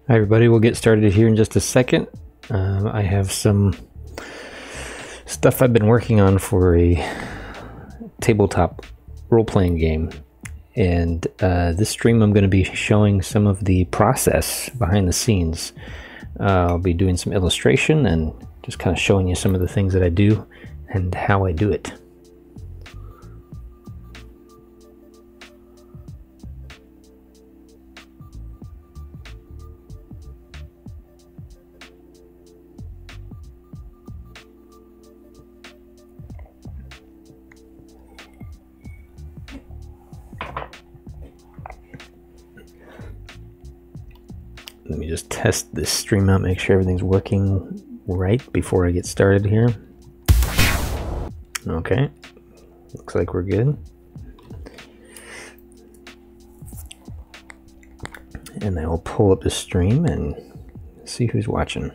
Hi everybody, we'll get started here in just a second. I have some stuff I've been working on for a tabletop role-playing game, and this stream I'm going to be showing some of the process behind the scenes. I'll be doing some illustration and just kind of showing you some of the things that I do and how I do it. Let me just test this stream out, make sure everything's working right before I get started here. Okay, looks like we're good. And I will pull up the stream and see who's watching.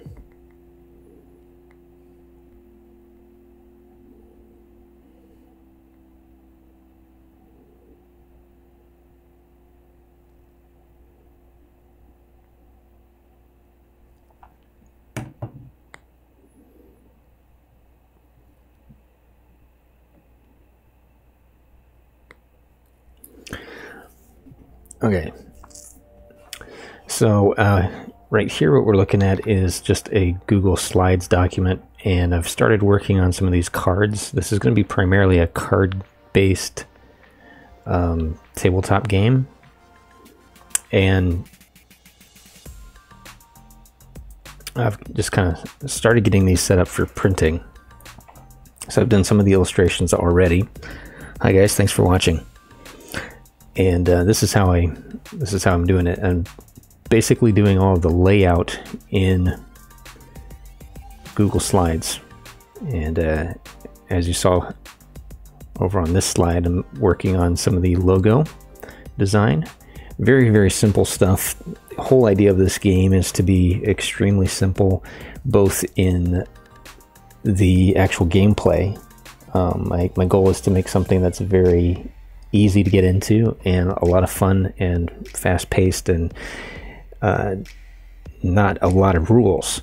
Okay, so right here what we're looking at is just a Google Slides document, and I've started working on some of these cards. This is going to be primarily a card-based tabletop game, and I've just kind of started getting these set up for printing. So I've done some of the illustrations already. Hi guys, thanks for watching. And this is how I'm doing it. I'm basically doing all of the layout in Google Slides. And as you saw over on this slide, I'm working on some of the logo design. Very, very simple stuff. The whole idea of this game is to be extremely simple, both in the actual gameplay. My goal is to make something that's very easy to get into and a lot of fun and fast-paced, and not a lot of rules.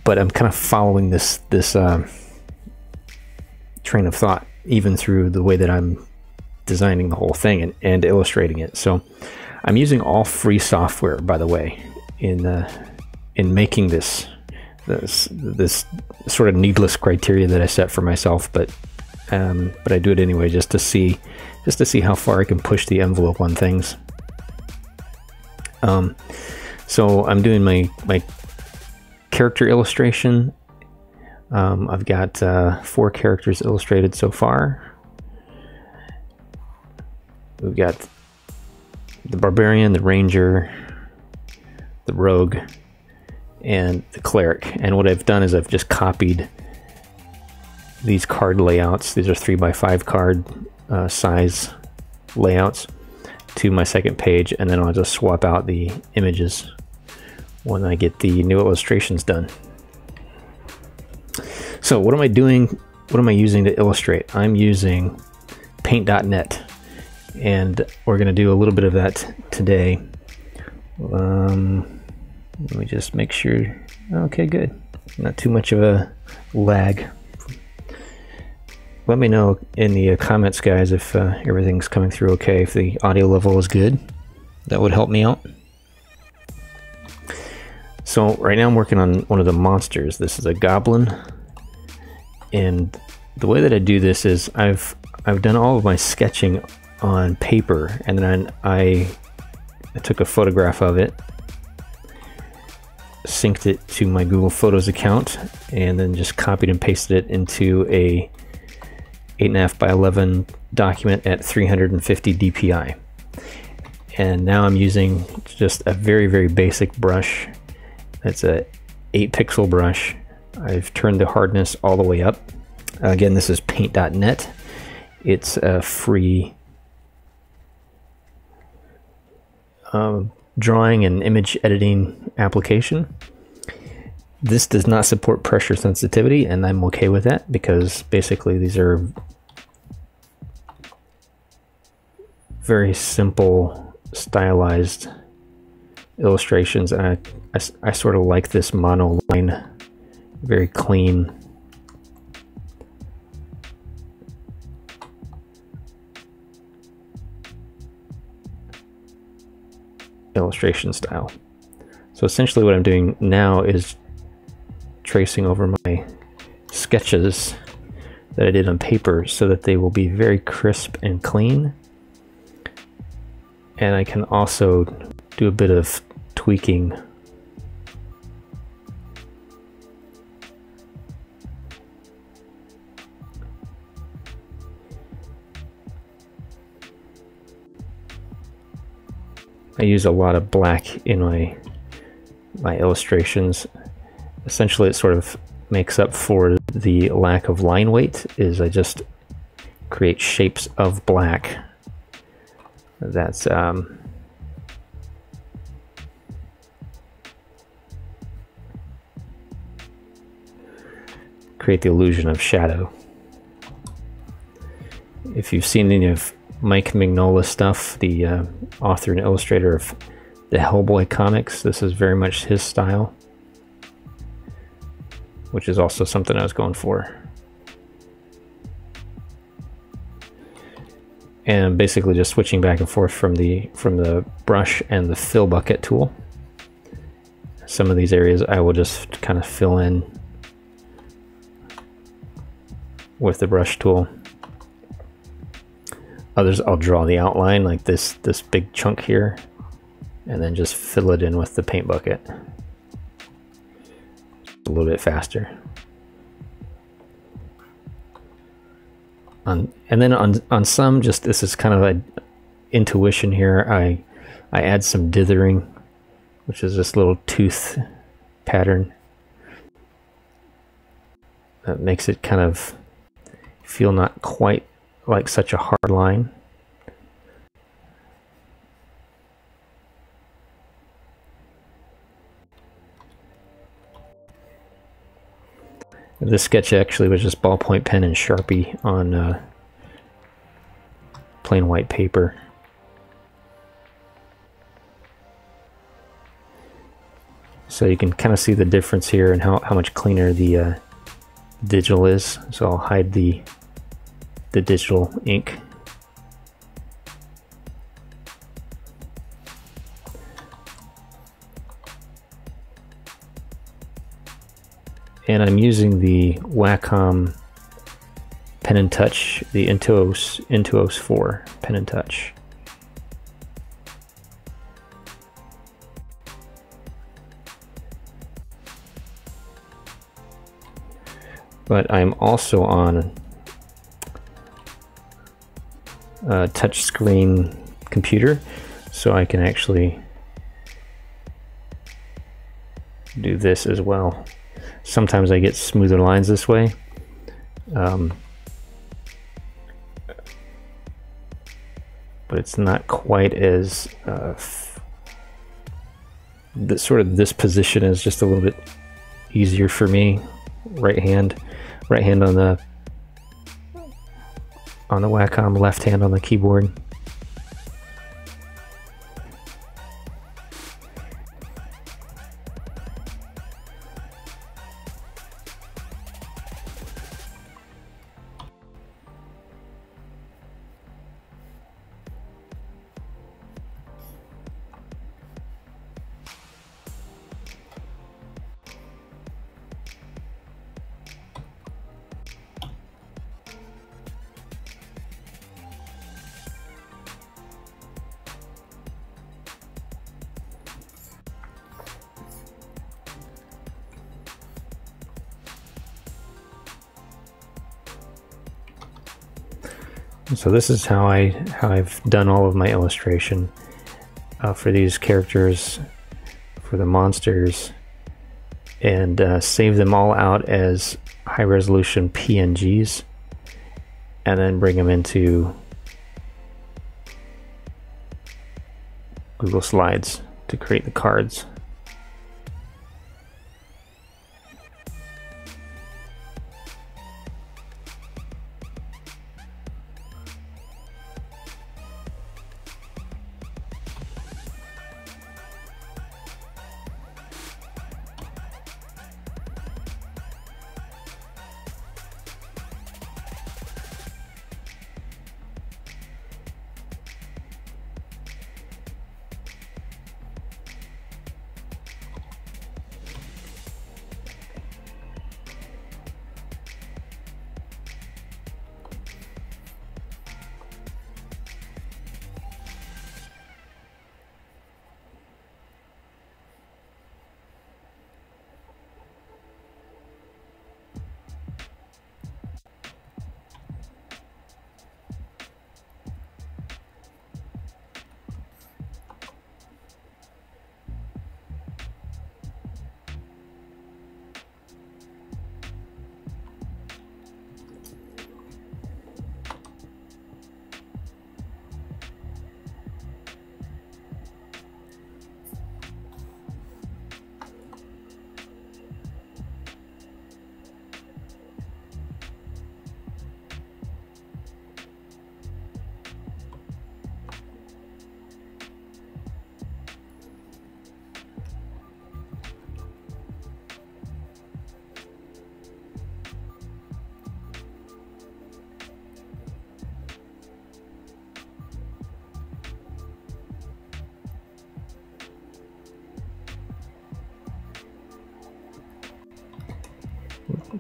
But I'm kind of following this train of thought even through the way that I'm designing the whole thing and illustrating it. So I'm using all free software, by the way, in making this sort of needless criteria that I set for myself, but I do it anyway just to see how far I can push the envelope on things. So I'm doing my character illustration. I've got 4 characters illustrated so far. We've got the barbarian, the ranger, the rogue, and the cleric. And what I've done is I've just copied these card layouts. These are 3x5 card size layouts to my second page, and then I'll just swap out the images when I get the new illustrations done. So what am I doing? What am I using to illustrate? I'm using paint.net, and we're going to do a little bit of that today. Let me just make sure. Okay, good. Not too much of a lag. Let me know in the comments, guys, if everything's coming through okay, if the audio level is good. That would help me out. So right now I'm working on one of the monsters. This is a goblin, and the way that I do this is I've done all of my sketching on paper, and then I took a photograph of it, synced it to my Google Photos account, and then just copied and pasted it into a 8.5 by 11 document at 350 dpi. And now I'm using just a very, very basic brush. It's a 8 pixel brush. I've turned the hardness all the way up. Again, this is paint.net. It's a free drawing and image editing application. This does not support pressure sensitivity, and I'm okay with that because basically these are very simple, stylized illustrations, and I sort of like this mono line, very clean. Illustration style. So essentially what I'm doing now is tracing over my sketches that I did on paper so that they will be very crisp and clean. And I can also do a bit of tweaking. I use a lot of black in my illustrations. Essentially, it sort of makes up for the lack of line weight, is I just create shapes of black. That's create the illusion of shadow. If you've seen any of Mike Mignola's stuff, the author and illustrator of the Hellboy comics, this is very much his style, which is also something I was going for. And basically just switching back and forth from the brush and the fill bucket tool. Some of these areas I will just kind of fill in with the brush tool. Others I'll draw the outline, like this big chunk here, and then just fill it in with the paint bucket. A little bit faster. And then on some, just this is kind of an intuition here. I add some dithering, which is this little tooth pattern that makes it kind of feel not quite like such a hard line. This sketch actually was just ballpoint pen and Sharpie on plain white paper. So you can kind of see the difference here and how much cleaner the digital is. So I'll hide the digital ink. And I'm using the Wacom Pen and Touch, the Intuos 4 Pen and Touch. But I'm also on a touchscreen computer, so I can actually do this as well. Sometimes I get smoother lines this way. But it's not quite as this position is just a little bit easier for me. Right hand on the Wacom, left hand on the keyboard. So this is how I've done all of my illustration for these characters, for the monsters, and save them all out as high resolution PNGs, and then bring them into Google Slides to create the cards.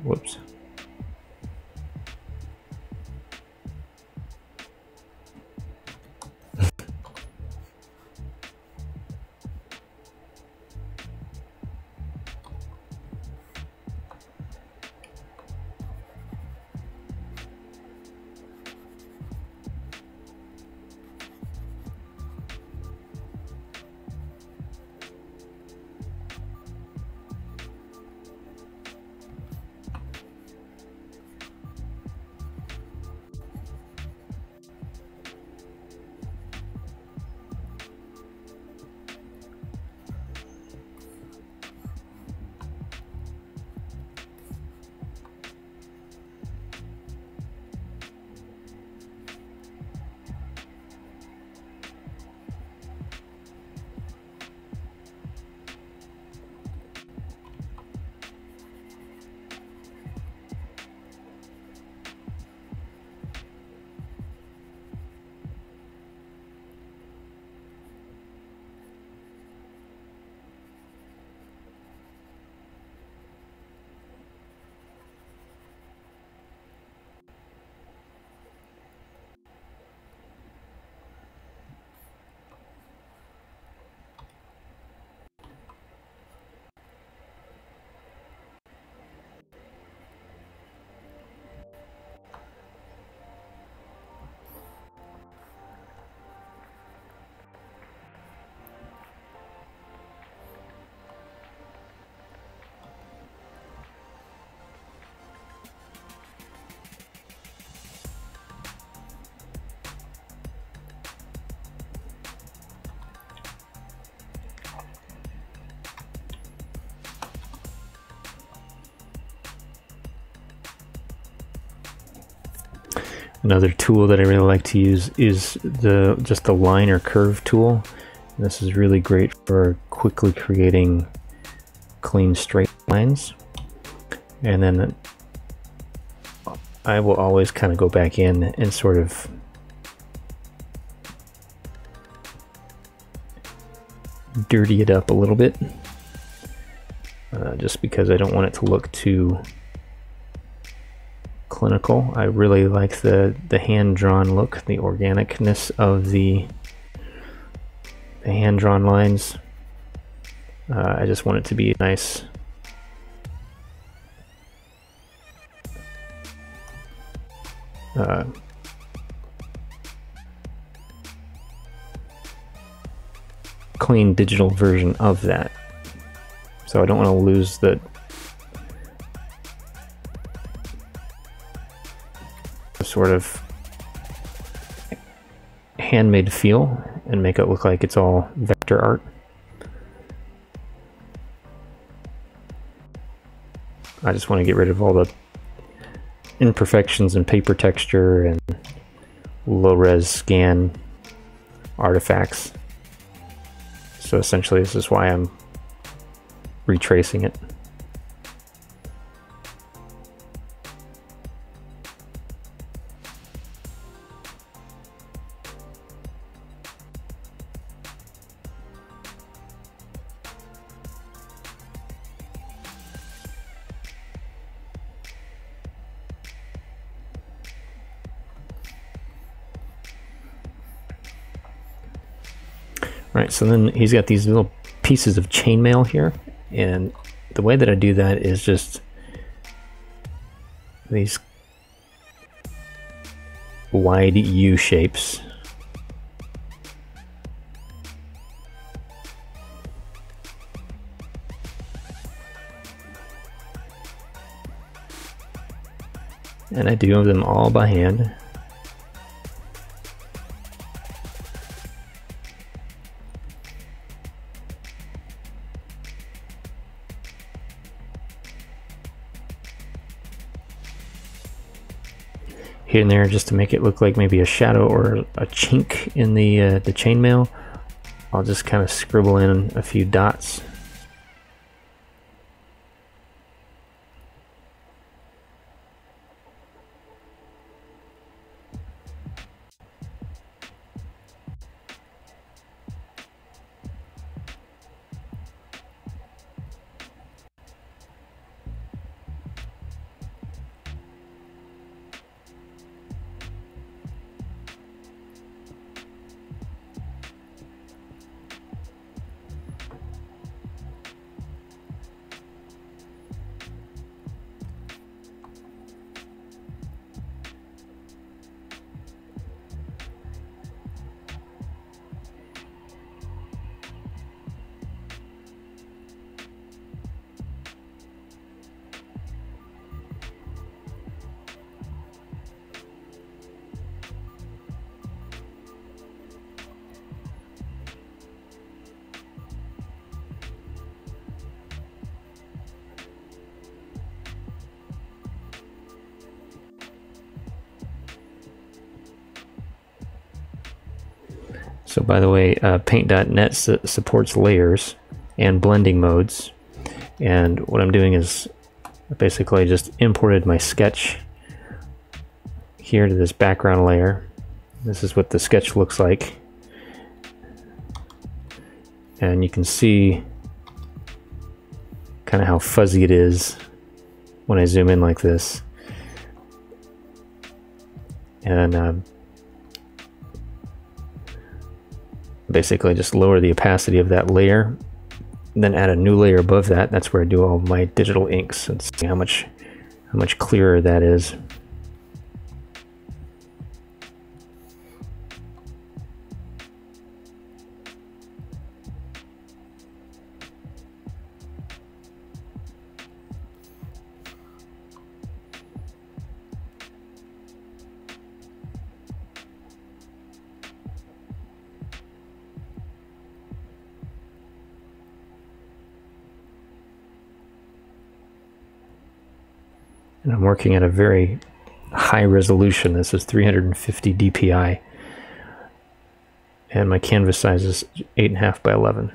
Whoops. Another tool that I really like to use is just the line or curve tool. This is really great for quickly creating clean straight lines. And then I will always kind of go back in and sort of dirty it up a little bit, just because I don't want it to look too clinical. I really like the hand-drawn look, the organicness of the hand-drawn lines. I just want it to be nice. Clean digital version of that. So I don't want to lose the sort of handmade feel and make it look like it's all vector art. I just want to get rid of all the imperfections in paper texture and low-res scan artifacts. So essentially this is why I'm retracing it. Right, so then he's got these little pieces of chainmail here, and the way that I do that is just these wide U shapes. And I do them all by hand. Here and there, just to make it look like maybe a shadow or a chink in the chainmail, I'll just kind of scribble in a few dots. So by the way, Paint.net supports layers and blending modes. And what I'm doing is basically I just imported my sketch here to this background layer. This is what the sketch looks like. And you can see kind of how fuzzy it is when I zoom in like this. And basically just lower the opacity of that layer, and then add a new layer above that. That's where I do all my digital inks, and see how much clearer that is. And I'm working at a very high resolution. This is 350 dpi. And my canvas size is 8.5 by 11.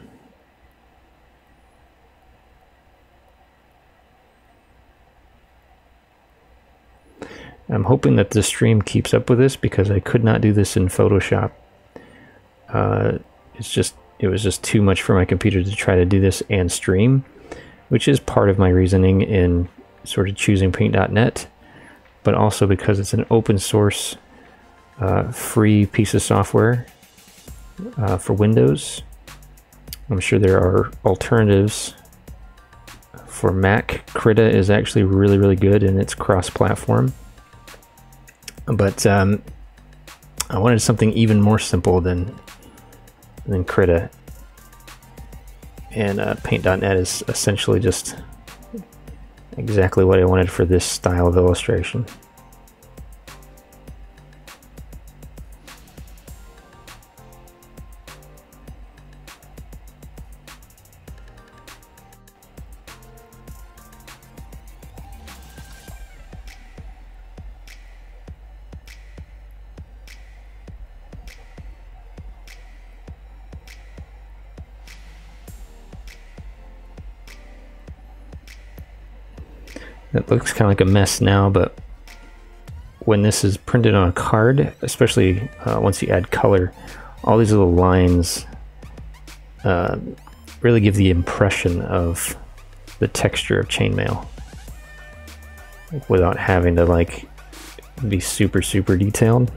I'm hoping that the stream keeps up with this, because I could not do this in Photoshop. It was just too much for my computer to try to do this and stream, which is part of my reasoning in sort of choosing Paint.net, but also because it's an open source free piece of software for Windows. I'm sure there are alternatives for Mac. Krita is actually really, really good, and it's cross-platform. But I wanted something even more simple than Krita, and Paint.net is essentially just exactly what I wanted for this style of illustration. It looks kind of like a mess now, but when this is printed on a card, especially once you add color, all these little lines really give the impression of the texture of chainmail without having to like be super, super detailed.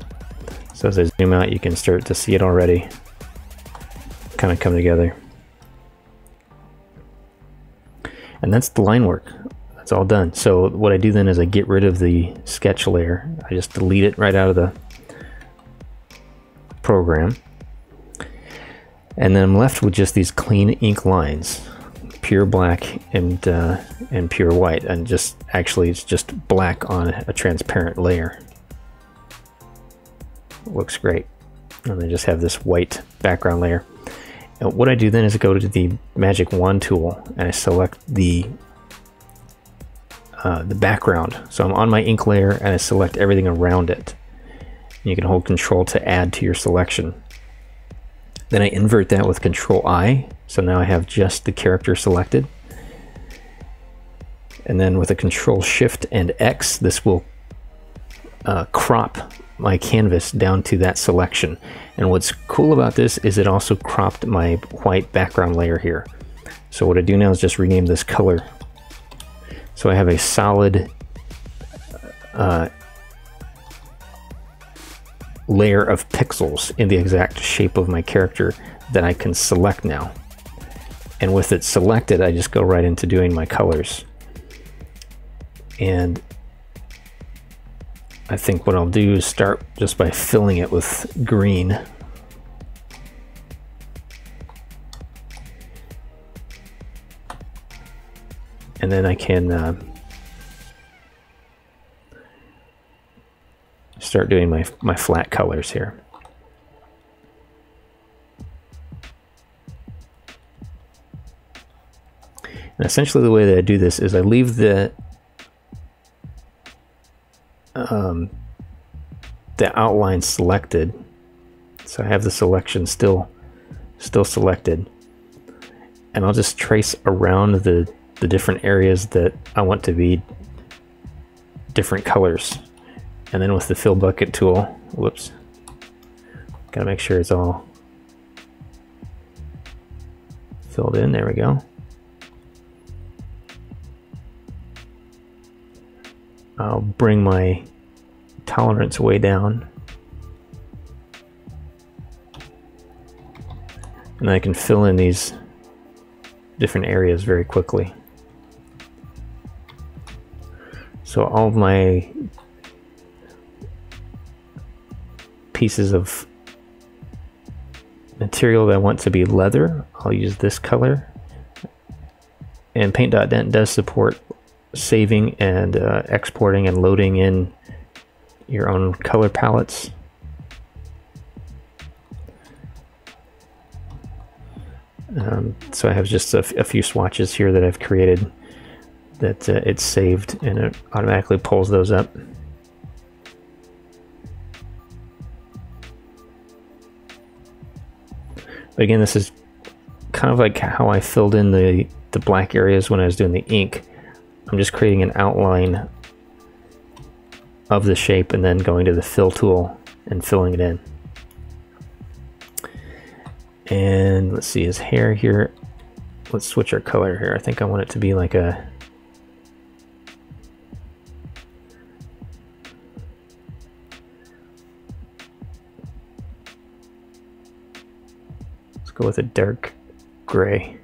So as I zoom out, you can start to see it already kind of come together. And that's the line work. It's all done. So what I do then is I get rid of the sketch layer. I just delete it right out of the program. And then I'm left with just these clean ink lines, pure black and pure white. And just actually it's just black on a transparent layer. Looks great. And I just have this white background layer. And what I do then is I go to the magic wand tool and I select the background. So I'm on my ink layer and I select everything around it. And you can hold Control to add to your selection. Then I invert that with Control I. So now I have just the character selected. And then with a Control Shift and X, this will crop my canvas down to that selection. And what's cool about this is it also cropped my white background layer here. So what I do now is just rename this color. So I have a solid layer of pixels in the exact shape of my character that I can select now. And with it selected, I just go right into doing my colors. And I think what I'll do is start just by filling it with green. And then I can start doing my flat colors here. And essentially the way that I do this is I leave the outline selected So I have the selection still selected, and I'll just trace around the different areas that I want to be different colors. And then with the fill bucket tool, whoops, gotta make sure it's all filled in. There we go. I'll bring my tolerance way down, and I can fill in these different areas very quickly. So all of my pieces of material that I want to be leather, I'll use this color. And Paint.dent does support saving and exporting and loading in your own color palettes. So I have just a few swatches here that I've created that it's saved, and it automatically pulls those up. But again, this is kind of like how I filled in the black areas when I was doing the ink. I'm just creating an outline of the shape and then going to the fill tool and filling it in. And let's see, his hair here, let's switch our color here. I think I want it to be like a, let's go with a dark gray.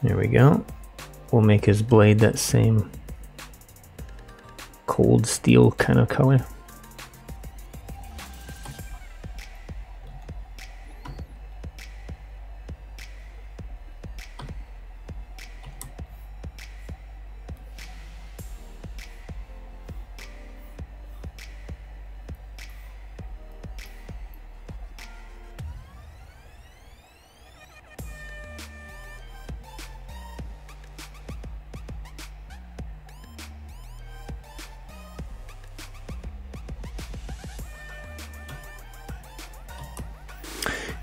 There we go. We'll make his blade that same cold steel kind of color.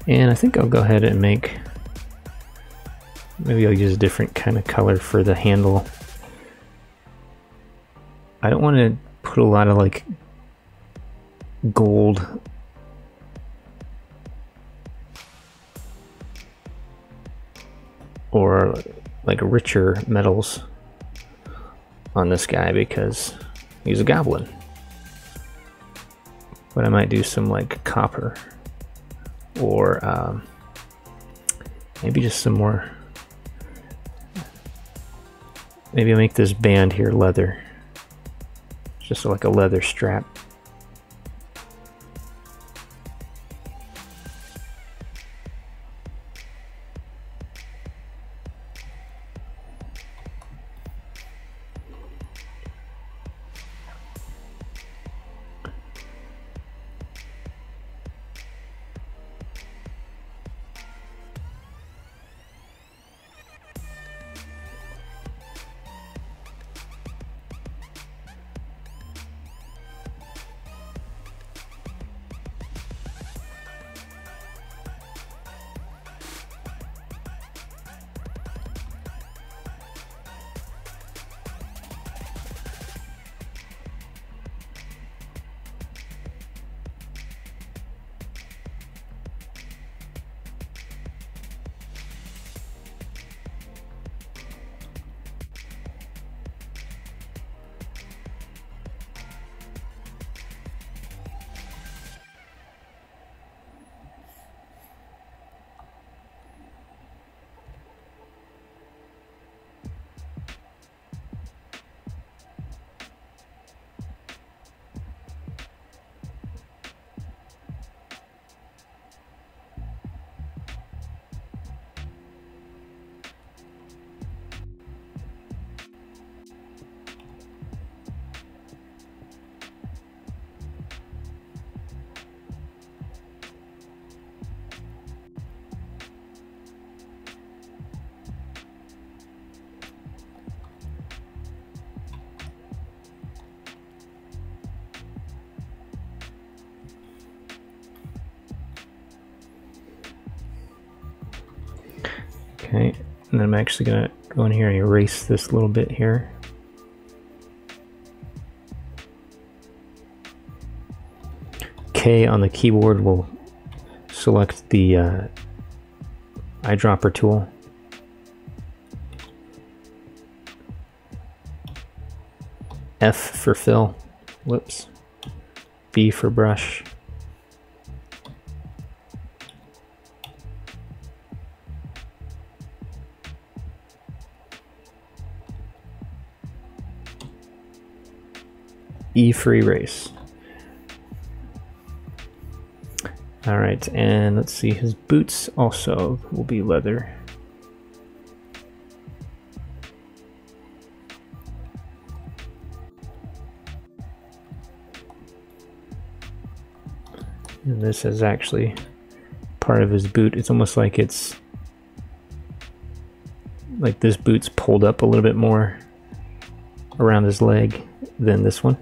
And I think I'll go ahead and make, maybe I'll use a different kind of color for the handle. I don't want to put a lot of like gold or like richer metals on this guy because he's a goblin. But I might do some like copper. Or maybe just some more. Maybe I'll make this band here leather. Just like a leather strap. Okay, and then I'm actually going to go in here and erase this little bit here. K on the keyboard will select the eyedropper tool. F for fill. Whoops. B for brush. E for erase. All right, and let's see, his boots also will be leather. And this is actually part of his boot. It's almost like it's like this boot's pulled up a little bit more around his leg than this one.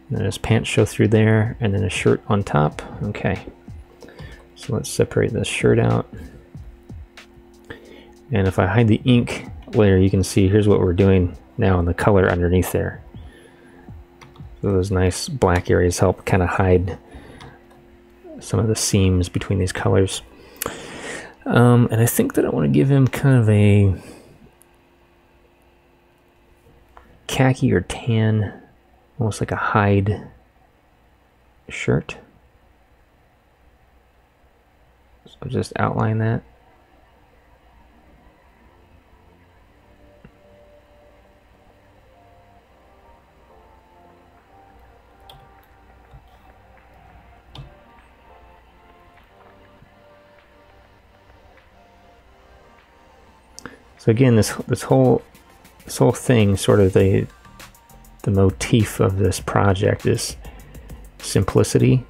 And then his pants show through there, and then a shirt on top. Okay, so let's separate this shirt out. And if I hide the ink layer, you can see here's what we're doing now in the color underneath there. So those nice black areas help kind of hide some of the seams between these colors. And I think that I want to give him kind of a khaki or tan, almost like a hide shirt. So just outline that. So again, this whole thing, sort of the motif of this project is simplicity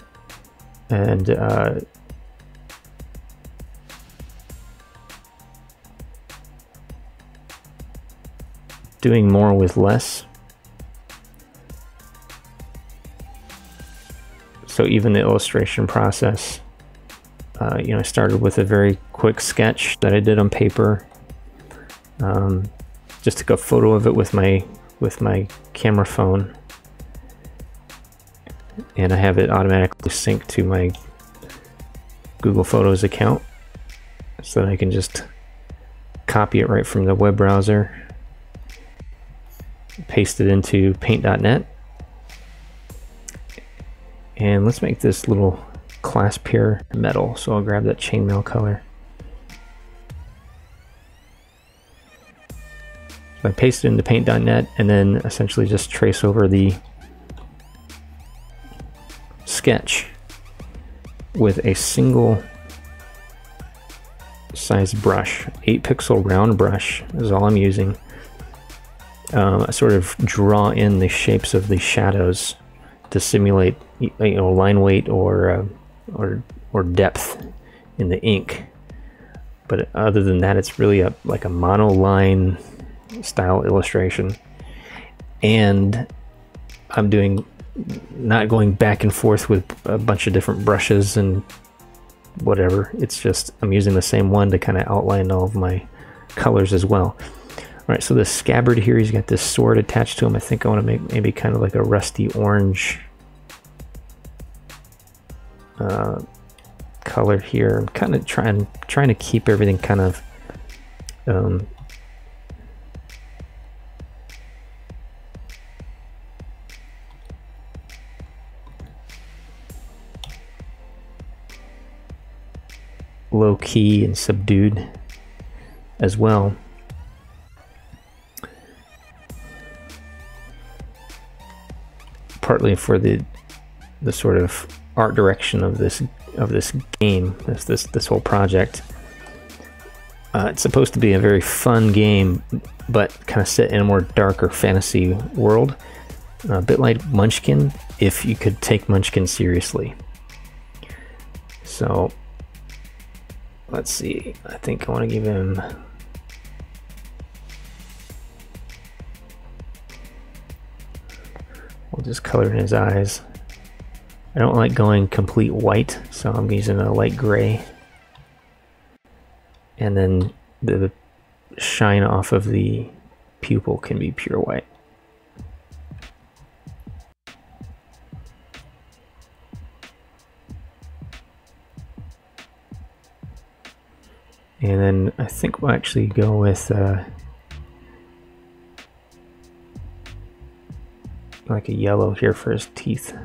and doing more with less. So even the illustration process, you know, I started with a very quick sketch that I did on paper. Just took a photo of it with my camera phone, and I have it automatically synced to my Google Photos account, so that I can just copy it right from the web browser, paste it into paint.net, and let's make this little clasp here metal. So I'll grab that chainmail color. I paste it into paint.net and then essentially just trace over the sketch with a single size brush. 8-pixel round brush is all I'm using. I sort of draw in the shapes of the shadows to simulate, you know, line weight or depth in the ink. But other than that, it's really like a monoline style illustration, and I'm not going back and forth with a bunch of different brushes and whatever. It's just I'm using the same one to kind of outline all of my colors as well. All right, so the scabbard here, he's got this sword attached to him. I think I want to make maybe kind of like a rusty orange color here. I'm kind of trying to keep everything kind of low key and subdued as well. Partly for the sort of art direction of this game, this whole project. It's supposed to be a very fun game, but kind of set in a more darker fantasy world, a bit like Munchkin, if you could take Munchkin seriously. So let's see, I think I want to give him we'll just color in his eyes. I don't like going complete white, so I'm using a light gray. and then the shine off of the pupil can be pure white. And then I think we'll actually go with like a yellow here for his teeth.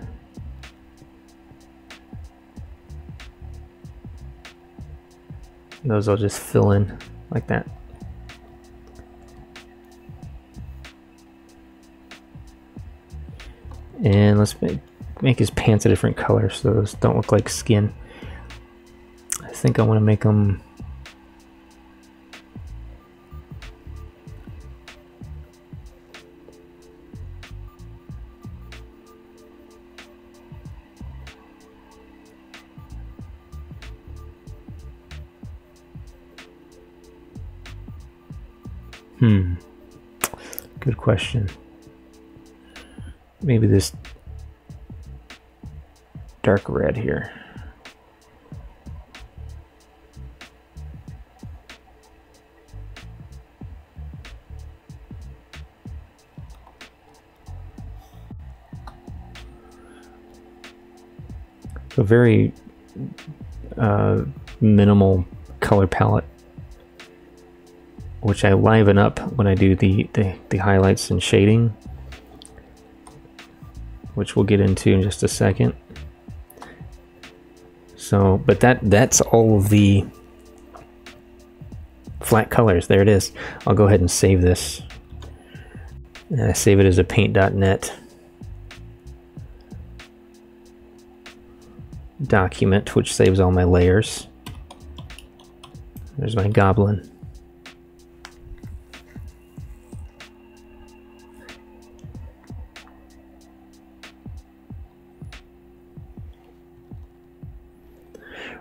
Those I'll just fill in like that. And let's make his pants a different color so those don't look like skin. I think I want to make them good question. Maybe this dark red here. A very minimal color palette, which I liven up when I do the highlights and shading, which we'll get into in just a second. So, but that's all of the flat colors. There it is. I'll go ahead and save this. And I save it as a paint.net document, which saves all my layers. There's my goblin.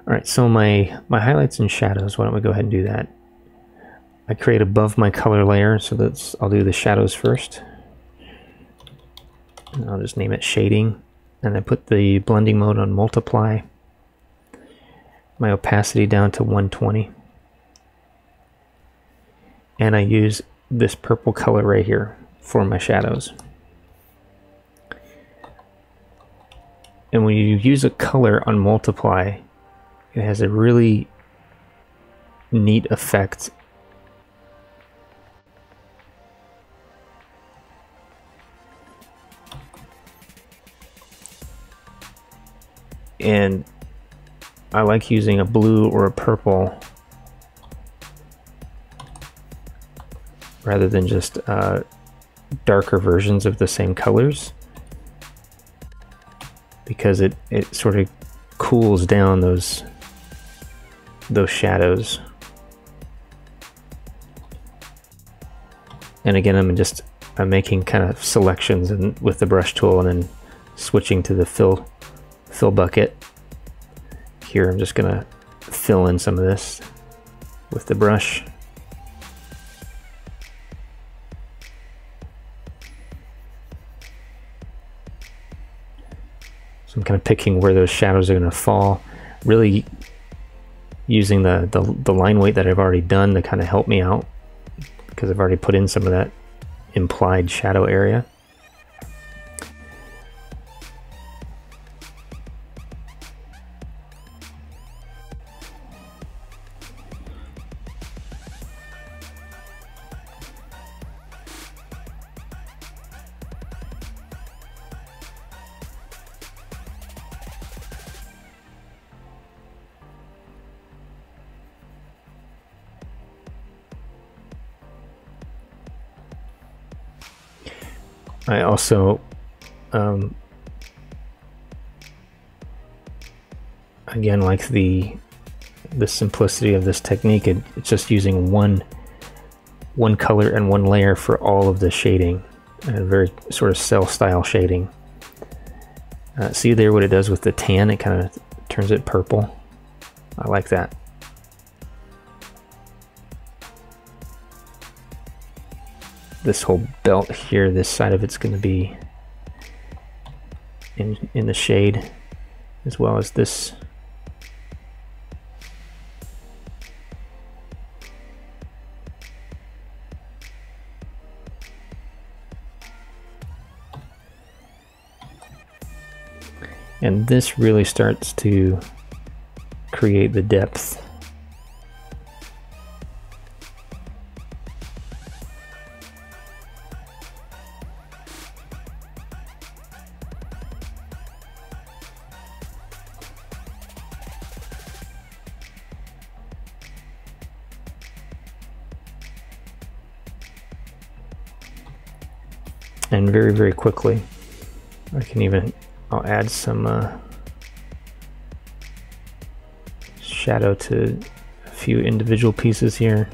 All right, so my highlights and shadows, why don't we go ahead and do that? I create above my color layer, so I'll do the shadows first. And I'll just name it shading. And I put the blending mode on multiply. My opacity down to 120. And I use this purple color right here for my shadows. And when you use a color on multiply, it has a really neat effect. And I like using a blue or a purple rather than just darker versions of the same colors, because it sort of cools down those shadows. And again, I'm making kind of selections with the brush tool, and then switching to the fill bucket. Here I'm just gonna fill in some of this with the brush. So I'm kind of picking where those shadows are gonna fall, really using the line weight that I've already done to kind of help me out, because I've already put in some of that implied shadow area. I also, again, like the simplicity of this technique. It's just using one color and one layer for all of the shading, a very sort of cell style shading. See there what it does with the tan? It kind of turns it purple. I like that. This whole belt here, this side of it's going to be in the shade, as well as this And this really starts to create the depth. And very, very quickly, I'll add some shadow to a few individual pieces here.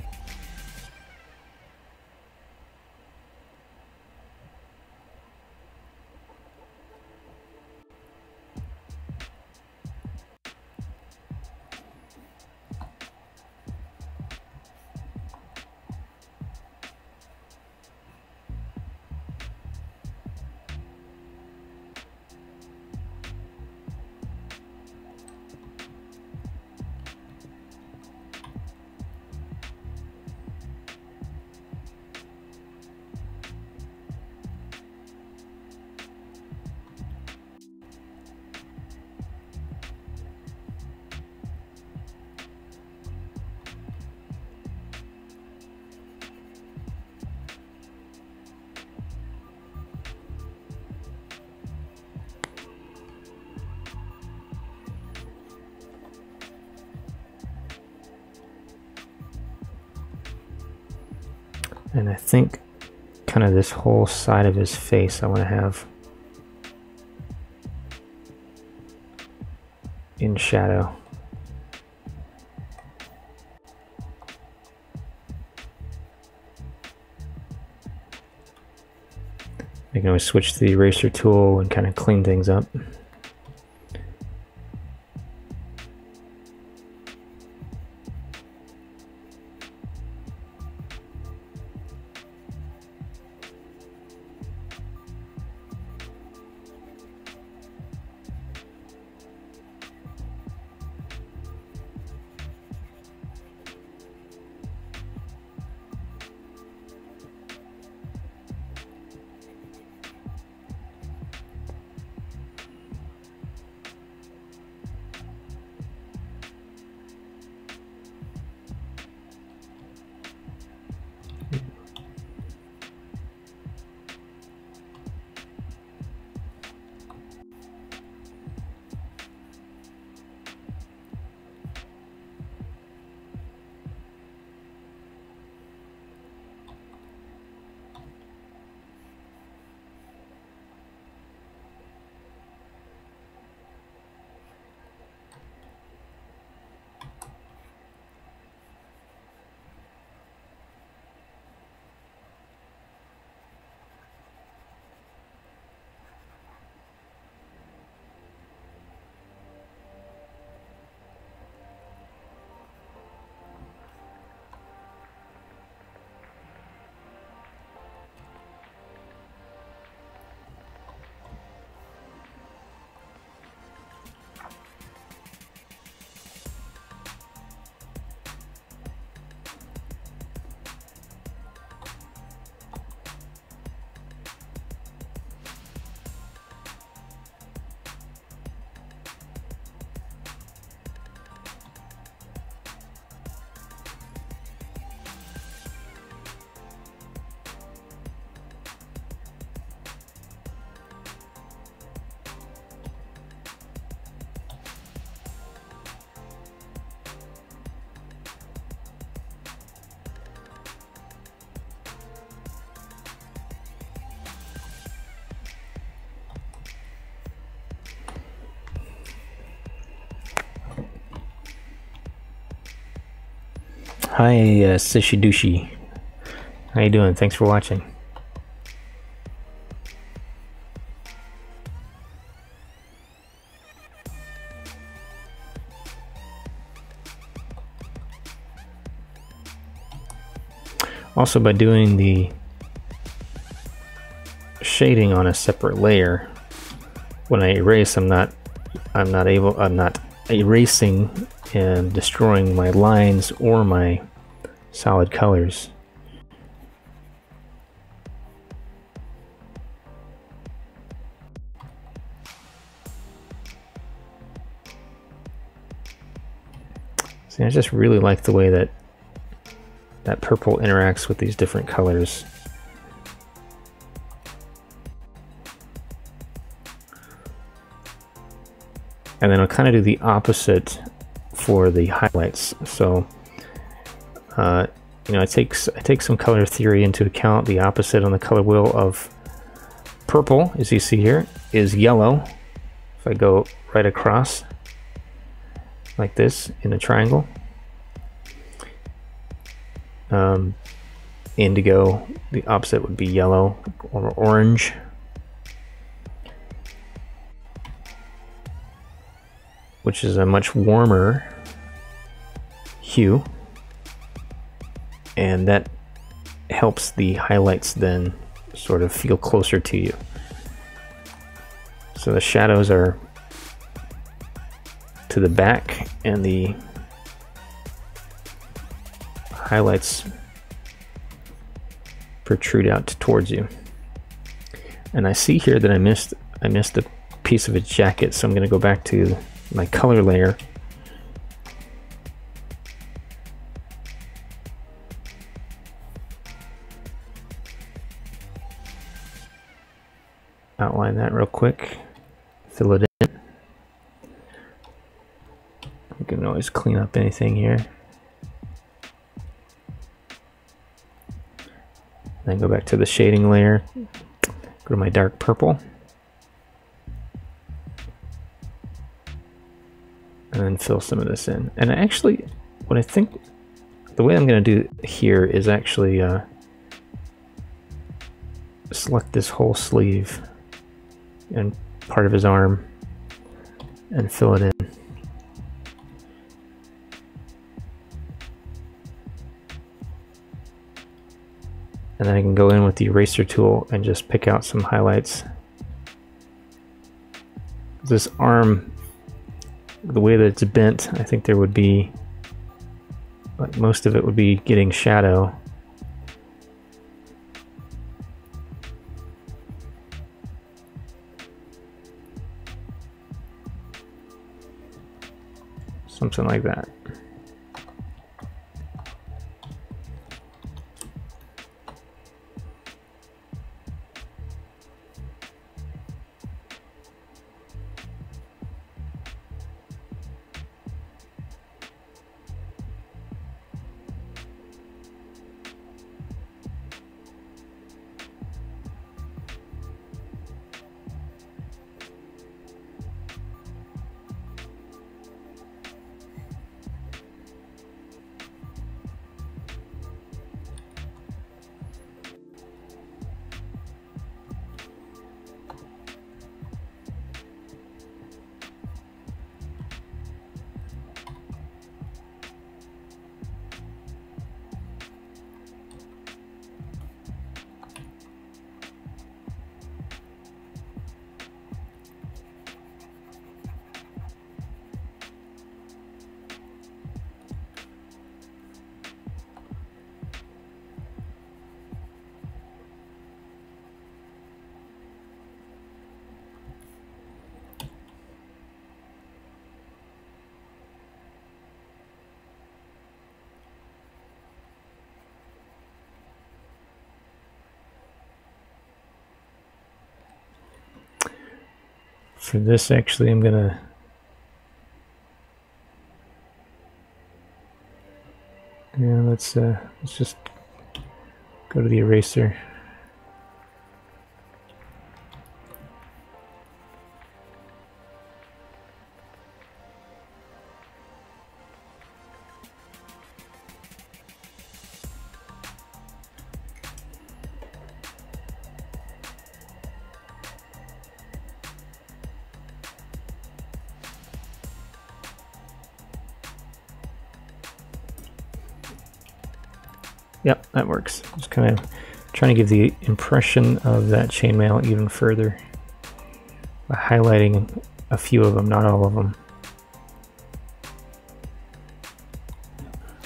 And I think kind of this whole side of his face I want to have in shadow. I can always switch to the eraser tool and kind of clean things up. Hi, Sishi Dushi. How you doing? Thanks for watching. Also, by doing the shading on a separate layer, when I erase, I'm not erasing and destroying my lines or my solid colors. See, I just really like the way that that purple interacts with these different colors. And then I'll kind of do the opposite for the highlights. So, you know, I take some color theory into account. The opposite on the color wheel of purple, as you see here, is yellow. If I go right across like this in a triangle. Indigo, the opposite would be yellow or orange. Which is a much warmer hue. And that helps the highlights then sort of feel closer to you. So the shadows are to the back and the highlights protrude out towards you. And I see here that I missed a piece of a jacket, so I'm going to go back to my color layer. Outline that real quick, fill it in. You can always clean up anything here. Then go back to the shading layer, go to my dark purple, and then fill some of this in. And actually, what I think, the way I'm going to do here is actually select this whole sleeve and part of his arm and fill it in. And then I can go in with the eraser tool and just pick out some highlights. This arm, the way that it's bent, I think there would be, like most of it would be getting shadow. Something like that. For this, actually, I'm gonna let's just go to the eraser. Yep, that works. Just kind of trying to give the impression of that chainmail even further by highlighting a few of them, not all of them.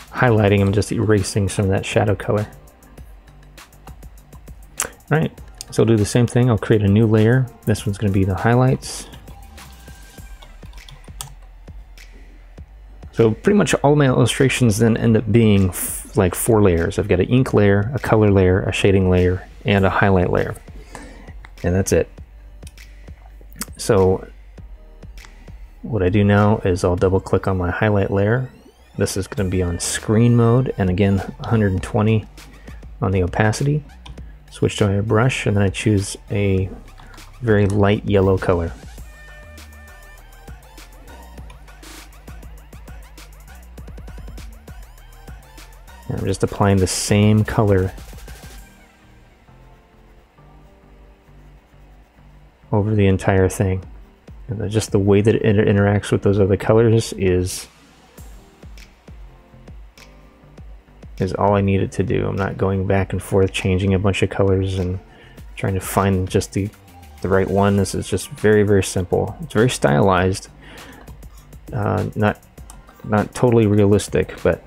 Highlighting them, just erasing some of that shadow color. All right, so I'll do the same thing. I'll create a new layer. This one's going to be the highlights. So pretty much all my illustrations then end up being like 4 layers. I've got an ink layer, a color layer, a shading layer, and a highlight layer. And that's it. So what I do now is I'll double click on my highlight layer. This is going to be on screen mode, and again 120 on the opacity. Switch to my brush, and then I choose a very light yellow color. And I'm just applying the same color over the entire thing. And just the way that it interacts with those other colors is all I need it to do. I'm not going back and forth changing a bunch of colors and trying to find just the right one. This is just very, very simple. It's very stylized, not totally realistic, but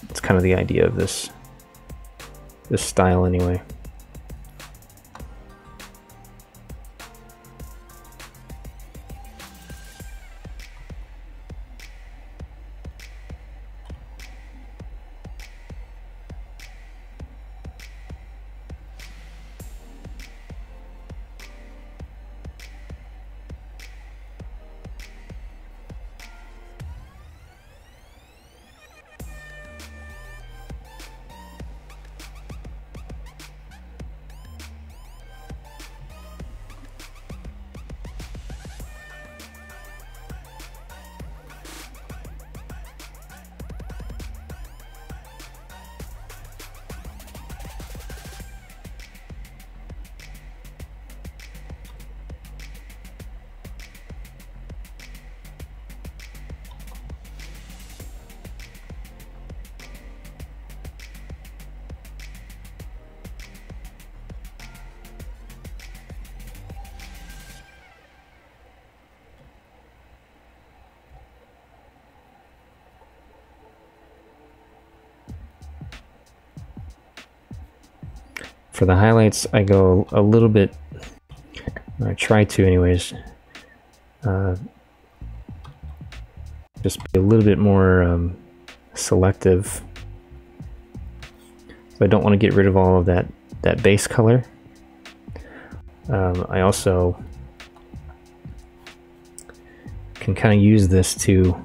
it's kind of the idea of this style anyway. For the highlights, I go a little bit, I try to anyways, just be a little bit more selective. So I don't want to get rid of all of that base color. I also can kind of use this to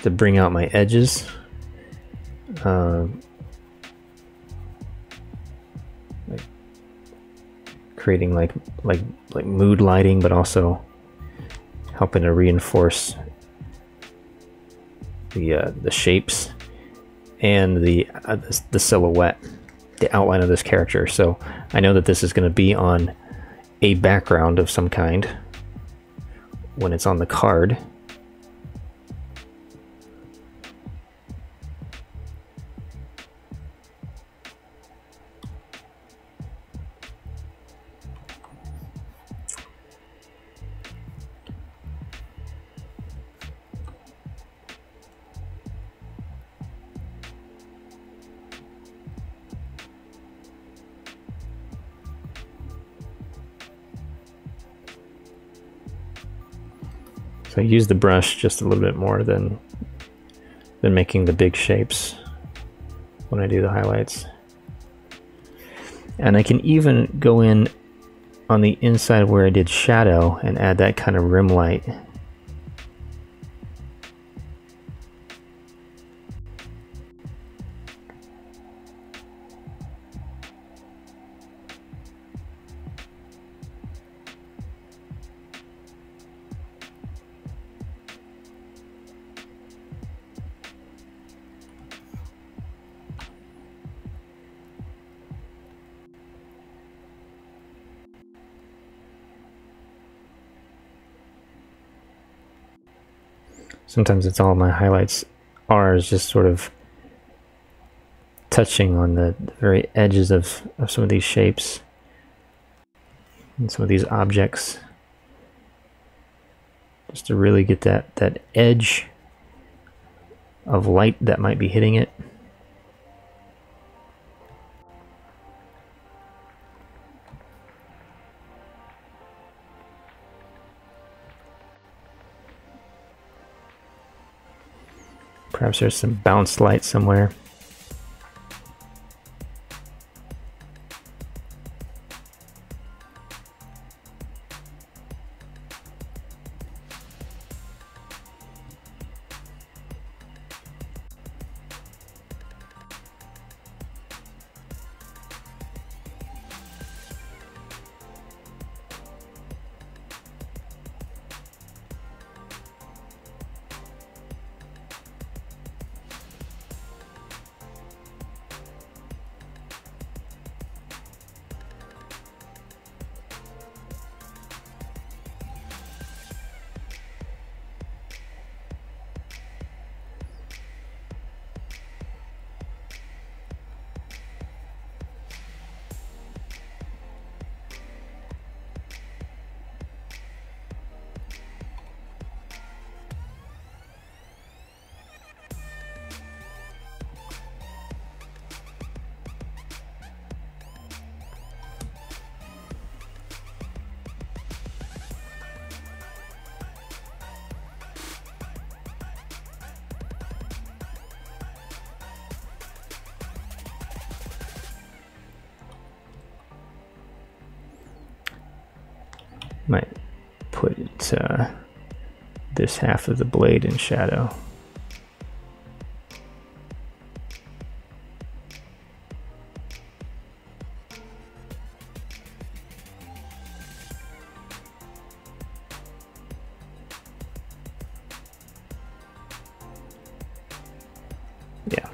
bring out my edges. Creating like mood lighting, but also helping to reinforce the shapes and the silhouette, the outline of this character. So I know that this is going to be on a background of some kind when it's on the card. So I use the brush just a little bit more than making the big shapes when I do the highlights. And I can even go in on the inside where I did shadow and add that kind of rim light. Sometimes it's all my highlights are is just sort of touching on the very edges of some of these shapes and some of these objects, just to really get that edge of light that might be hitting it. Perhaps there's some bounce light somewhere. Might put this half of the blade in shadow. Yeah.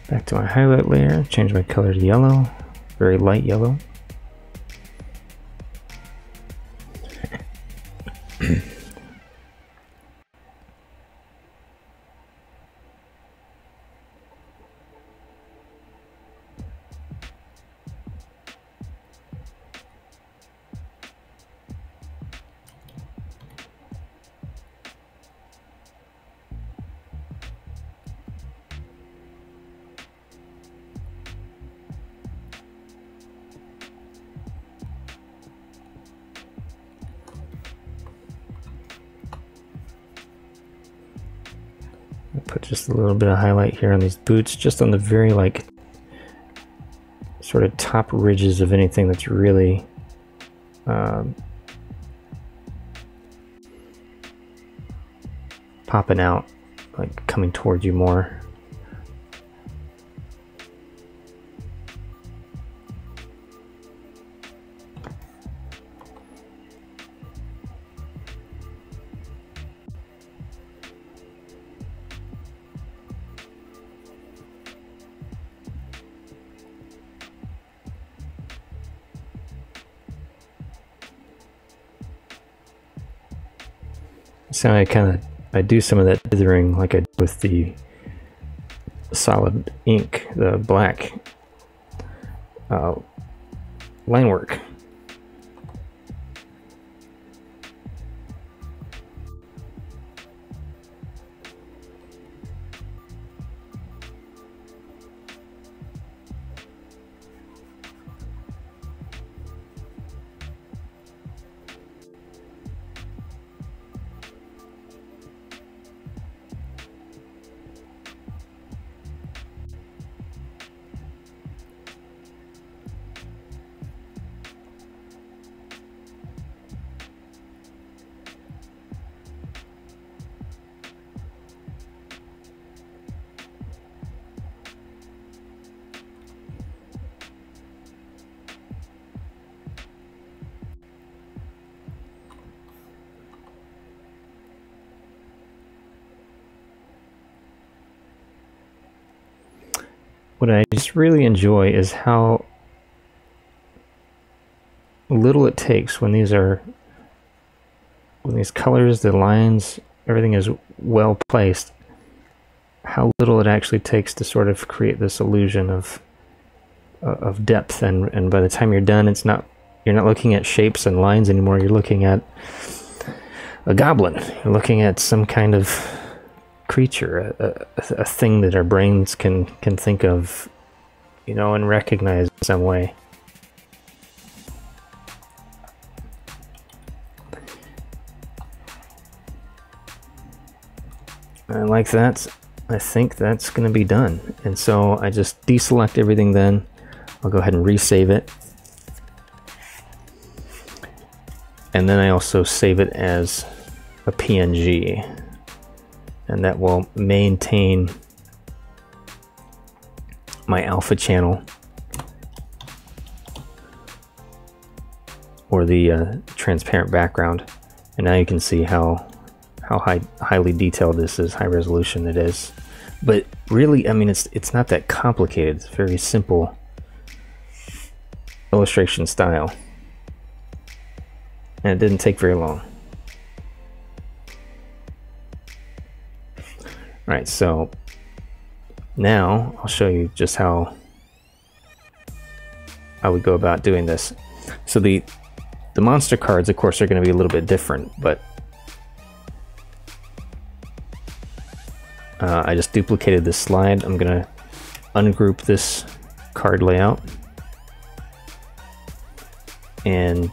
Back to my highlight layer, change my color to yellow, very light yellow. Put just a little bit of highlight here on these boots, just on the very like sort of top ridges of anything that's really popping out, like coming towards you more. So I do some of that dithering like I did with the solid ink, the black line work. what I just really enjoy is how little it takes when these colors, the lines, everything is well placed, how little it actually takes to sort of create this illusion of depth, and by the time you're done, you're not looking at shapes and lines anymore. You're looking at a goblin. You're looking at some kind of creature, a thing that our brains can think of, you know, and recognize in some way. And like that, I think that's going to be done. And so I just deselect everything then. I'll go ahead and resave it. And then I also save it as a PNG. And that will maintain my alpha channel, or the transparent background. And now you can see how highly detailed this is, high resolution it is. But really, I mean, it's not that complicated. It's very simple illustration style, and it didn't take very long. Alright, so now I'll show you just how we go about doing this. So the monster cards, of course, are going to be a little bit different, but I just duplicated this slide. I'm going to ungroup this card layout and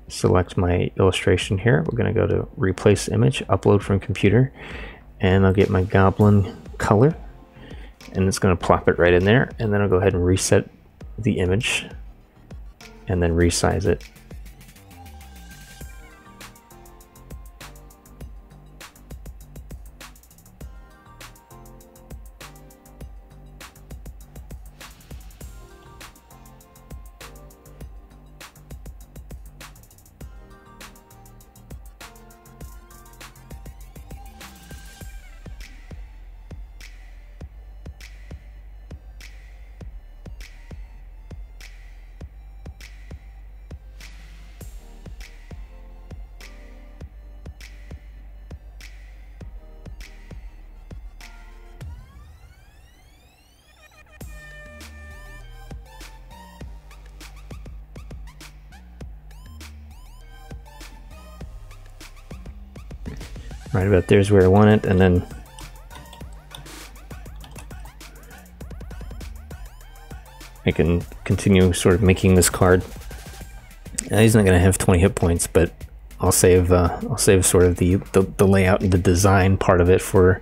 select my illustration here. We're going to go to replace image, upload from computer, and I'll get my goblin color, and it's going to plop it right in there. And then I'll go ahead and reset the image and then resize it. Right about there's where I want it, and then I can continue sort of making this card. Now, he's not going to have 20 hit points, but I'll save sort of the layout and the design part of it for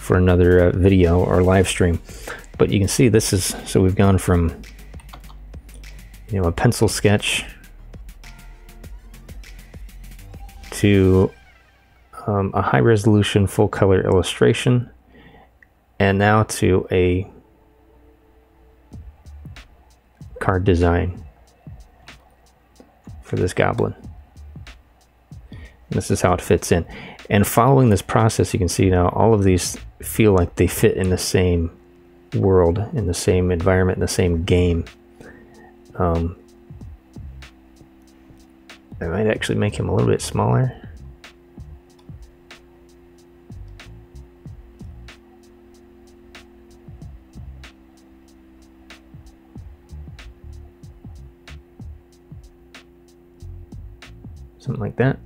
another video or live stream. But you can see this is, so we've gone from, you know, a pencil sketch to a high resolution full color illustration, and now to a card design for this goblin. And this is how it fits in. And following this process, you can see now all of these feel like they fit in the same world, in the same environment, in the same game. I might actually make him a little bit smaller. Something like that.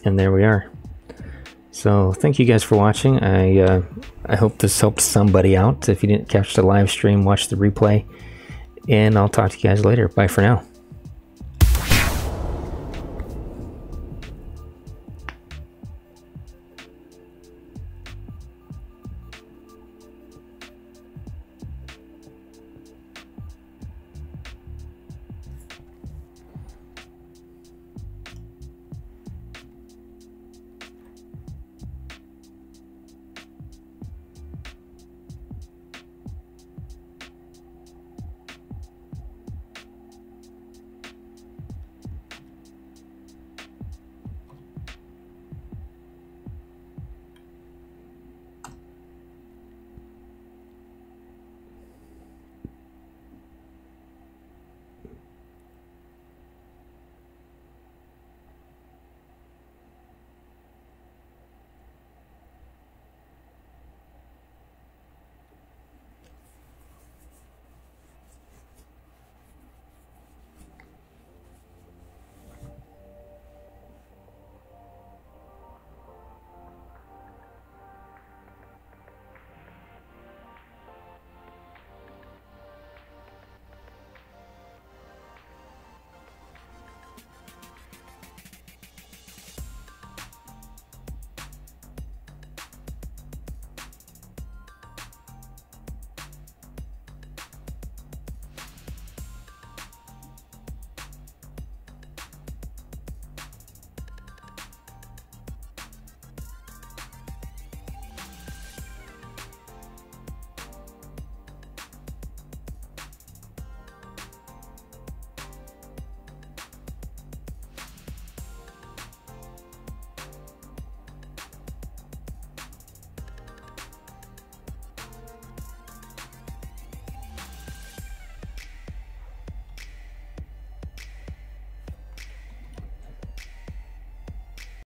And there we are. So thank you guys for watching. I I hope this helped somebody out. If you didn't catch the live stream, watch the replay. And I'll talk to you guys later. Bye for now.